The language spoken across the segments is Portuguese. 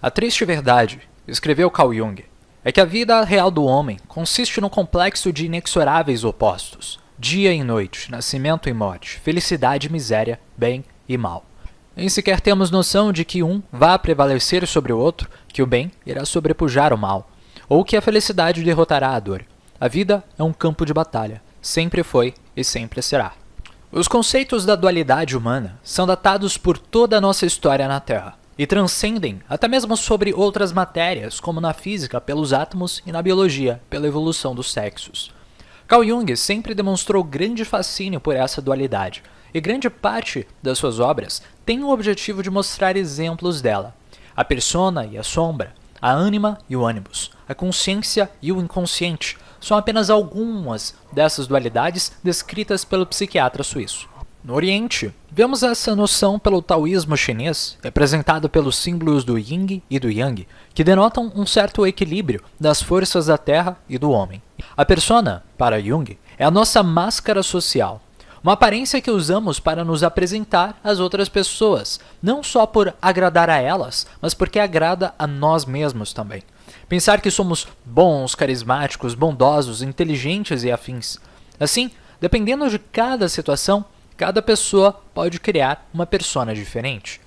A triste verdade, escreveu Carl Jung, é que a vida real do homem consiste num complexo de inexoráveis opostos. Dia e noite, nascimento e morte, felicidade e miséria, bem e mal. Nem sequer temos noção de que um vá prevalecer sobre o outro, que o bem irá sobrepujar o mal, ou que a felicidade derrotará a dor. A vida é um campo de batalha, sempre foi e sempre será. Os conceitos da dualidade humana são datados por toda a nossa história na Terra, e transcendem até mesmo sobre outras matérias, como na física pelos átomos e na biologia pela evolução dos sexos. Carl Jung sempre demonstrou grande fascínio por essa dualidade, e grande parte das suas obras tem o objetivo de mostrar exemplos dela. A persona e a sombra, a ânima e o ânimos, a consciência e o inconsciente são apenas algumas dessas dualidades descritas pelo psiquiatra suíço. No Oriente, vemos essa noção pelo taoísmo chinês, representado pelos símbolos do Yin e do Yang, que denotam um certo equilíbrio das forças da Terra e do homem. A persona, para Jung, é a nossa máscara social, uma aparência que usamos para nos apresentar às outras pessoas, não só por agradar a elas, mas porque agrada a nós mesmos também. Pensar que somos bons, carismáticos, bondosos, inteligentes e afins. Assim, dependendo de cada situação, cada pessoa pode criar uma persona diferente.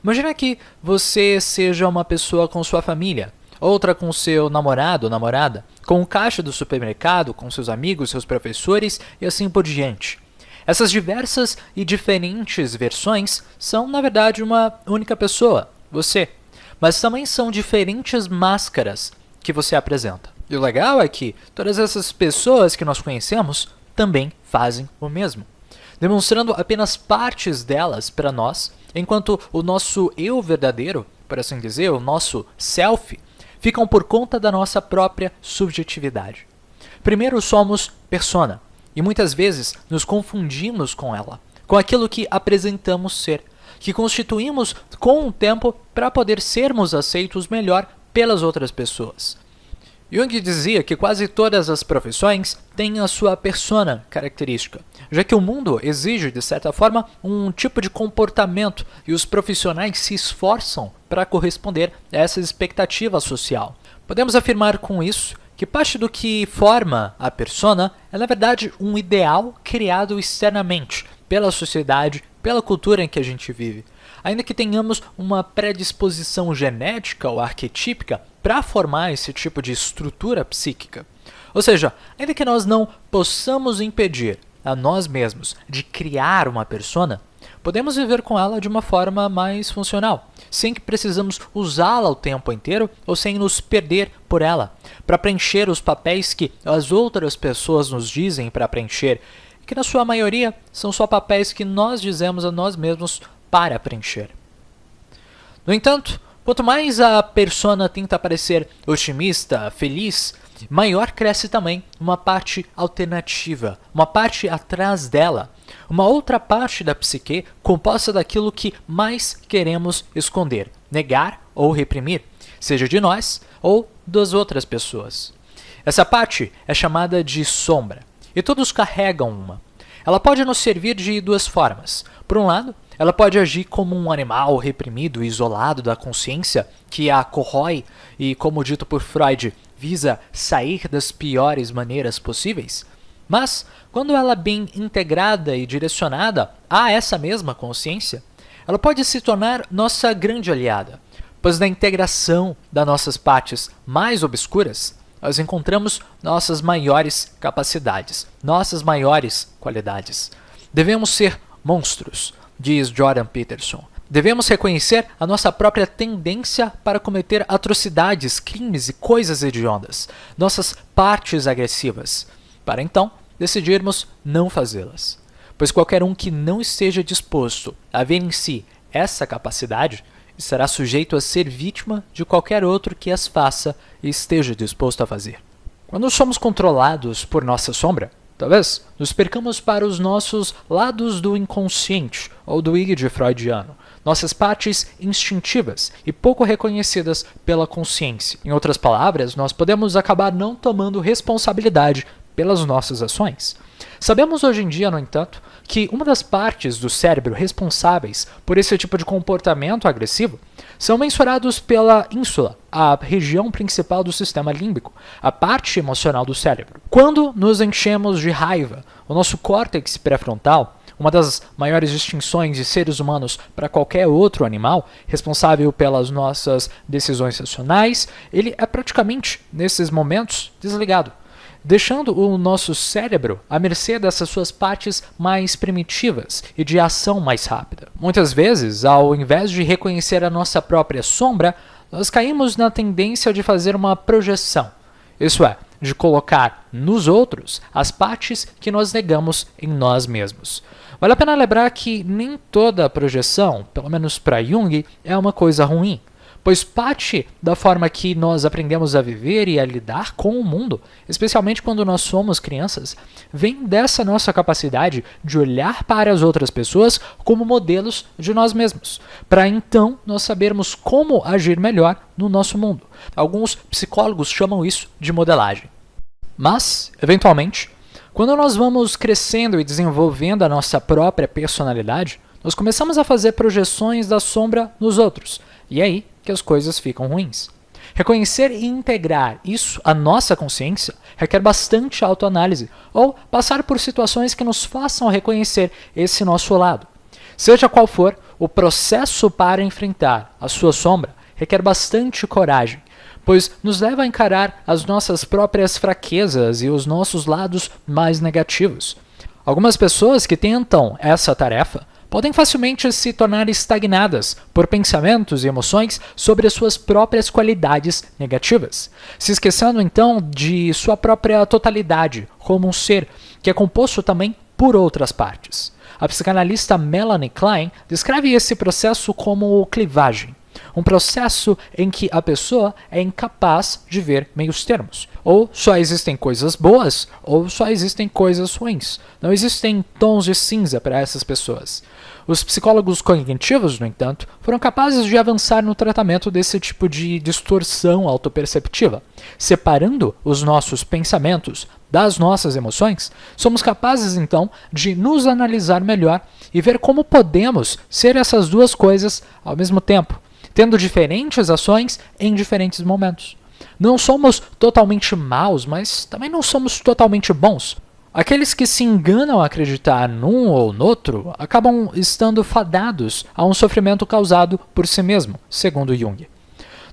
Imagina que você seja uma pessoa com sua família, outra com seu namorado ou namorada, com o caixa do supermercado, com seus amigos, seus professores e assim por diante. Essas diversas e diferentes versões são, na verdade, uma única pessoa, você, mas também são diferentes máscaras que você apresenta. E o legal é que todas essas pessoas que nós conhecemos também fazem o mesmo, demonstrando apenas partes delas para nós, enquanto o nosso eu verdadeiro, por assim dizer, o nosso self, ficam por conta da nossa própria subjetividade. Primeiro somos persona, e muitas vezes nos confundimos com ela, com aquilo que apresentamos ser, que constituímos com o tempo para poder sermos aceitos melhor pelas outras pessoas. Jung dizia que quase todas as profissões têm a sua persona característica, já que o mundo exige, de certa forma, um tipo de comportamento e os profissionais se esforçam para corresponder a essa expectativa social. Podemos afirmar com isso que parte do que forma a persona é, na verdade, um ideal criado externamente pela sociedade, pela cultura em que a gente vive. Ainda que tenhamos uma predisposição genética ou arquetípica para formar esse tipo de estrutura psíquica. Ou seja, ainda que nós não possamos impedir a nós mesmos de criar uma persona, podemos viver com ela de uma forma mais funcional, sem que precisamos usá-la o tempo inteiro ou sem nos perder por ela, para preencher os papéis que as outras pessoas nos dizem para preencher, e que na sua maioria são só papéis que nós dizemos a nós mesmos para preencher. No entanto, quanto mais a persona tenta parecer otimista, feliz, maior cresce também uma parte alternativa, uma parte atrás dela, uma outra parte da psique composta daquilo que mais queremos esconder, negar ou reprimir, seja de nós ou das outras pessoas. Essa parte é chamada de sombra, e todos carregam uma. Ela pode nos servir de duas formas. Por um lado, ela pode agir como um animal reprimido e isolado da consciência que a corrói e, como dito por Freud, visa sair das piores maneiras possíveis. Mas, quando ela é bem integrada e direcionada a essa mesma consciência, ela pode se tornar nossa grande aliada, pois na integração das nossas partes mais obscuras, nós encontramos nossas maiores capacidades, nossas maiores qualidades. Devemos ser monstros, diz Jordan Peterson. Devemos reconhecer a nossa própria tendência para cometer atrocidades, crimes e coisas hediondas, nossas partes agressivas, para então decidirmos não fazê-las. Pois qualquer um que não esteja disposto a ver em si essa capacidade estará sujeito a ser vítima de qualquer outro que as faça e esteja disposto a fazer. Quando somos controlados por nossa sombra, talvez nos percamos para os nossos lados do inconsciente ou do id freudiano, nossas partes instintivas e pouco reconhecidas pela consciência. Em outras palavras, nós podemos acabar não tomando responsabilidade pelas nossas ações. Sabemos hoje em dia, no entanto, que uma das partes do cérebro responsáveis por esse tipo de comportamento agressivo são mensurados pela ínsula, a região principal do sistema límbico, a parte emocional do cérebro. Quando nos enchemos de raiva, o nosso córtex pré-frontal, uma das maiores distinções de seres humanos para qualquer outro animal, responsável pelas nossas decisões racionais, ele é praticamente, nesses momentos, desligado, deixando o nosso cérebro à mercê dessas suas partes mais primitivas e de ação mais rápida. Muitas vezes, ao invés de reconhecer a nossa própria sombra, nós caímos na tendência de fazer uma projeção, isso é, de colocar nos outros as partes que nós negamos em nós mesmos. Vale a pena lembrar que nem toda projeção, pelo menos para Jung, é uma coisa ruim, pois parte da forma que nós aprendemos a viver e a lidar com o mundo, especialmente quando nós somos crianças, vem dessa nossa capacidade de olhar para as outras pessoas como modelos de nós mesmos, para então nós sabermos como agir melhor no nosso mundo. Alguns psicólogos chamam isso de modelagem. Mas, eventualmente, quando nós vamos crescendo e desenvolvendo a nossa própria personalidade, nós começamos a fazer projeções da sombra nos outros, e é aí que as coisas ficam ruins. Reconhecer e integrar isso à nossa consciência requer bastante autoanálise, ou passar por situações que nos façam reconhecer esse nosso lado. Seja qual for o processo para enfrentar a sua sombra, requer bastante coragem, pois nos leva a encarar as nossas próprias fraquezas e os nossos lados mais negativos. Algumas pessoas que tentam essa tarefa podem facilmente se tornar estagnadas por pensamentos e emoções sobre as suas próprias qualidades negativas, se esquecendo então de sua própria totalidade como um ser que é composto também por outras partes. A psicanalista Melanie Klein descreve esse processo como clivagem, um processo em que a pessoa é incapaz de ver meios termos. Ou só existem coisas boas, ou só existem coisas ruins. Não existem tons de cinza para essas pessoas. Os psicólogos cognitivos, no entanto, foram capazes de avançar no tratamento desse tipo de distorção autoperceptiva. Separando os nossos pensamentos das nossas emoções, somos capazes, então, de nos analisar melhor e ver como podemos ser essas duas coisas ao mesmo tempo, tendo diferentes ações em diferentes momentos. Não somos totalmente maus, mas também não somos totalmente bons. Aqueles que se enganam a acreditar num ou noutro acabam estando fadados a um sofrimento causado por si mesmo, segundo Jung.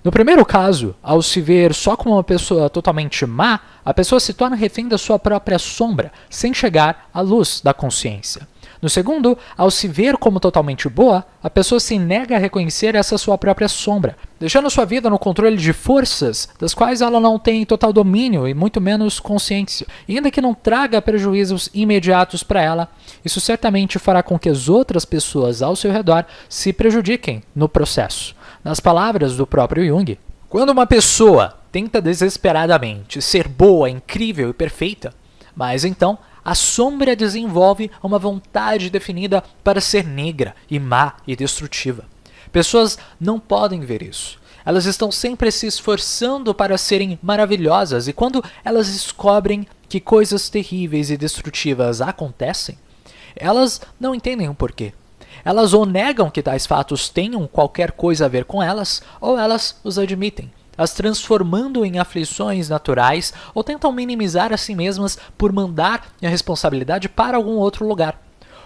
No primeiro caso, ao se ver só como uma pessoa totalmente má, a pessoa se torna refém da sua própria sombra, sem chegar à luz da consciência. No segundo, ao se ver como totalmente boa, a pessoa se nega a reconhecer essa sua própria sombra, deixando sua vida no controle de forças das quais ela não tem total domínio e muito menos consciência. E ainda que não traga prejuízos imediatos para ela, isso certamente fará com que as outras pessoas ao seu redor se prejudiquem no processo. Nas palavras do próprio Jung, quando uma pessoa tenta desesperadamente ser boa, incrível e perfeita, mas então a sombra desenvolve uma vontade definida para ser negra e má e destrutiva. Pessoas não podem ver isso. Elas estão sempre se esforçando para serem maravilhosas e quando elas descobrem que coisas terríveis e destrutivas acontecem, elas não entendem o porquê. Elas ou negam que tais fatos tenham qualquer coisa a ver com elas, ou elas os admitem, as transformando em aflições naturais ou tentam minimizar a si mesmas por mandar a responsabilidade para algum outro lugar.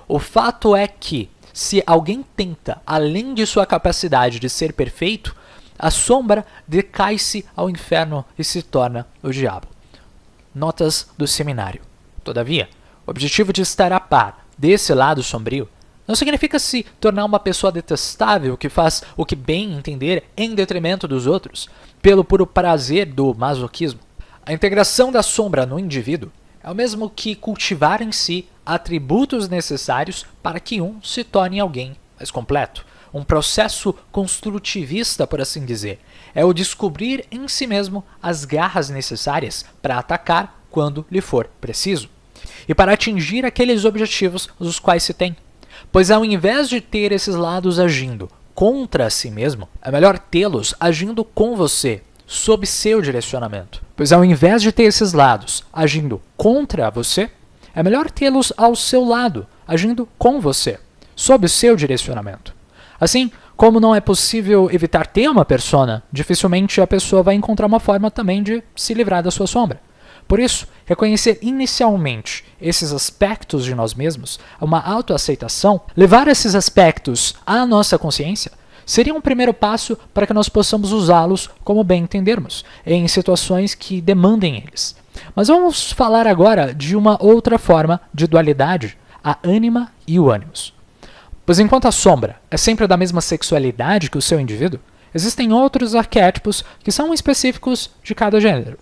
O fato é que, se alguém tenta, além de sua capacidade de ser perfeito, a sombra decai-se ao inferno e se torna o diabo. Notas do seminário. Todavia, o objetivo de estar a par desse lado sombrio não significa se tornar uma pessoa detestável que faz o que bem entender em detrimento dos outros, pelo puro prazer do masoquismo. A integração da sombra no indivíduo é o mesmo que cultivar em si atributos necessários para que um se torne alguém mais completo. Um processo construtivista, por assim dizer, é o descobrir em si mesmo as garras necessárias para atacar quando lhe for preciso, e para atingir aqueles objetivos os quais se tem. Pois ao invés de ter esses lados agindo contra si mesmo, é melhor tê-los agindo com você, sob seu direcionamento. Pois ao invés de ter esses lados agindo contra você, é melhor tê-los ao seu lado, agindo com você, sob o seu direcionamento. Assim, como não é possível evitar ter uma persona, dificilmente a pessoa vai encontrar uma forma também de se livrar da sua sombra. Por isso, reconhecer inicialmente esses aspectos de nós mesmos, uma autoaceitação, levar esses aspectos à nossa consciência, seria um primeiro passo para que nós possamos usá-los como bem entendermos, em situações que demandem eles. Mas vamos falar agora de uma outra forma de dualidade, a ânima e o ânimos. Pois enquanto a sombra é sempre da mesma sexualidade que o seu indivíduo, existem outros arquétipos que são específicos de cada gênero.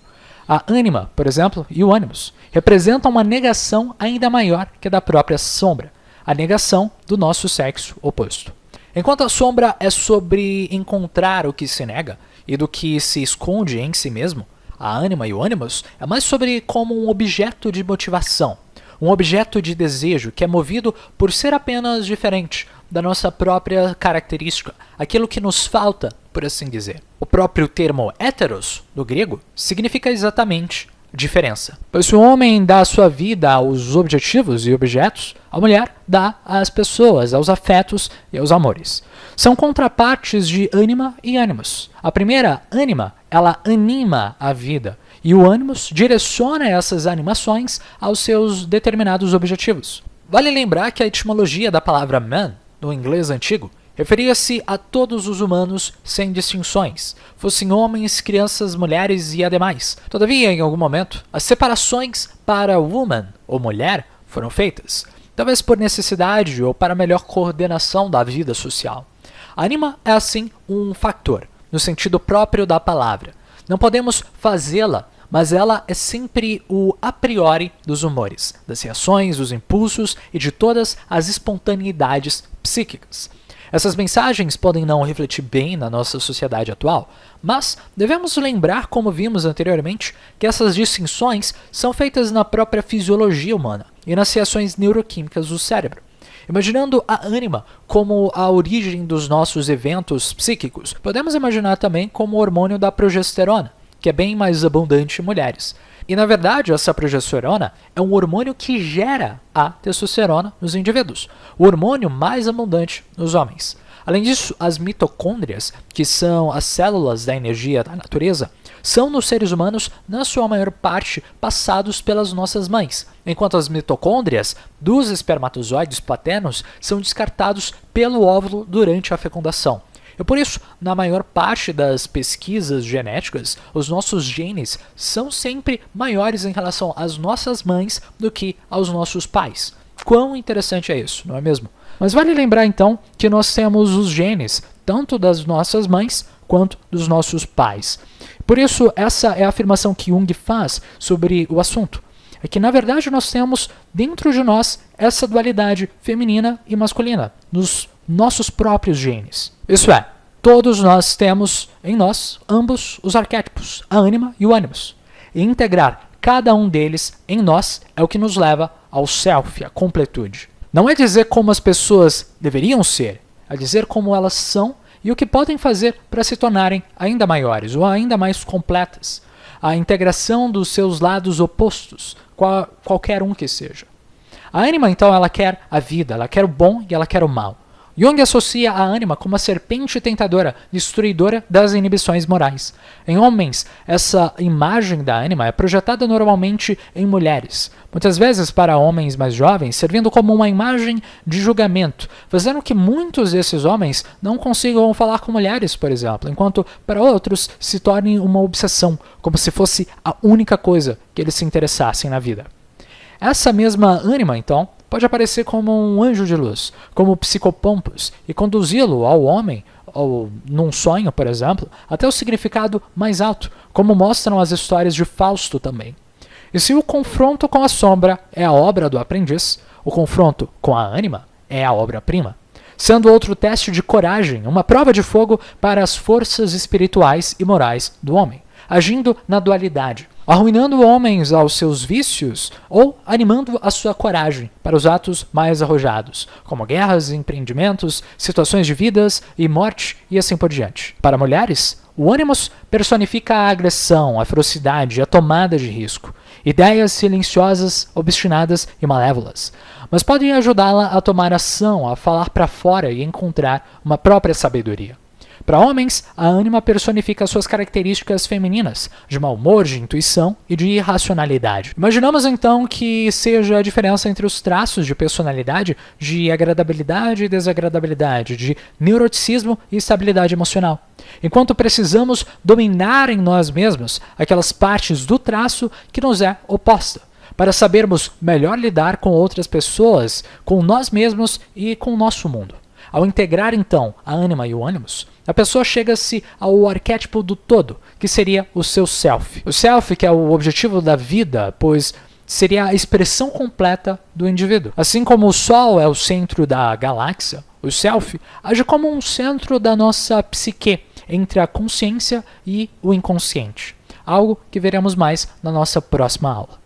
A ânima, por exemplo, e o ânimos representam uma negação ainda maior que a da própria sombra, a negação do nosso sexo oposto. Enquanto a sombra é sobre encontrar o que se nega e do que se esconde em si mesmo, a ânima e o ânimos é mais sobre como um objeto de motivação, um objeto de desejo que é movido por ser apenas diferente da nossa própria característica, aquilo que nos falta, por assim dizer. O próprio termo héteros, do grego, significa exatamente diferença. Pois se o homem dá a sua vida aos objetivos e objetos, a mulher dá às pessoas, aos afetos e aos amores. São contrapartes de ânima e ânimos. A primeira, ânima, ela anima a vida, e o ânimos direciona essas animações aos seus determinados objetivos. Vale lembrar que a etimologia da palavra man, no inglês antigo, referia-se a todos os humanos sem distinções, fossem homens, crianças, mulheres e ademais. Todavia, em algum momento, as separações para woman, ou mulher, foram feitas, talvez por necessidade ou para melhor coordenação da vida social. A ânima é, assim, um fator, no sentido próprio da palavra. Não podemos fazê-la, mas ela é sempre o a priori dos humores, das reações, dos impulsos e de todas as espontaneidades psíquicas. Essas mensagens podem não refletir bem na nossa sociedade atual, mas devemos lembrar, como vimos anteriormente, que essas distinções são feitas na própria fisiologia humana e nas reações neuroquímicas do cérebro. Imaginando a ânima como a origem dos nossos eventos psíquicos, podemos imaginar também como o hormônio da progesterona, que é bem mais abundante em mulheres. E na verdade, essa progesterona é um hormônio que gera a testosterona nos indivíduos, o hormônio mais abundante nos homens. Além disso, as mitocôndrias, que são as células da energia da natureza, são nos seres humanos, na sua maior parte, passados pelas nossas mães, enquanto as mitocôndrias dos espermatozoides paternos são descartados pelo óvulo durante a fecundação. E por isso, na maior parte das pesquisas genéticas, os nossos genes são sempre maiores em relação às nossas mães do que aos nossos pais. Quão interessante é isso, não é mesmo? Mas vale lembrar então que nós temos os genes, tanto das nossas mães quanto dos nossos pais. Por isso, essa é a afirmação que Jung faz sobre o assunto. É que, na verdade, nós temos dentro de nós essa dualidade feminina e masculina, nos nossos próprios genes. Isso é, todos nós temos em nós ambos os arquétipos, a ânima e o ânimos. E integrar cada um deles em nós é o que nos leva ao self, à completude. Não é dizer como as pessoas deveriam ser, é dizer como elas são e o que podem fazer para se tornarem ainda maiores ou ainda mais completas. A integração dos seus lados opostos, qualquer um que seja. A ânima, então, ela quer a vida, ela quer o bom e ela quer o mal. Jung associa a ânima como a serpente tentadora, destruidora das inibições morais. Em homens, essa imagem da ânima é projetada normalmente em mulheres, muitas vezes para homens mais jovens, servindo como uma imagem de julgamento, fazendo que muitos desses homens não consigam falar com mulheres, por exemplo, enquanto para outros se torne uma obsessão, como se fosse a única coisa que eles se interessassem na vida. Essa mesma ânima, então, pode aparecer como um anjo de luz, como psicopompos, e conduzi-lo ao homem, ou num sonho, por exemplo, até o significado mais alto, como mostram as histórias de Fausto também. E se o confronto com a sombra é a obra do aprendiz, o confronto com a ânima é a obra-prima, sendo outro teste de coragem, uma prova de fogo para as forças espirituais e morais do homem, agindo na dualidade. arruinando homens aos seus vícios ou animando a sua coragem para os atos mais arrojados, como guerras, empreendimentos, situações de vidas e morte e assim por diante. Para mulheres, o ânimos personifica a agressão, a ferocidade e a tomada de risco, ideias silenciosas, obstinadas e malévolas, mas podem ajudá-la a tomar ação, a falar para fora e encontrar uma própria sabedoria. Para homens, a ânima personifica suas características femininas, de mau humor, de intuição e de irracionalidade. Imaginamos então que seja a diferença entre os traços de personalidade de agradabilidade e desagradabilidade, de neuroticismo e estabilidade emocional. Enquanto precisamos dominar em nós mesmos aquelas partes do traço que nos é oposta, para sabermos melhor lidar com outras pessoas, com nós mesmos e com o nosso mundo. Ao integrar, então, a ânima e o ânimos, a pessoa chega-se ao arquétipo do todo, que seria o seu self. O self, que é o objetivo da vida, pois seria a expressão completa do indivíduo. Assim como o Sol é o centro da galáxia, o self age como um centro da nossa psique, entre a consciência e o inconsciente. Algo que veremos mais na nossa próxima aula.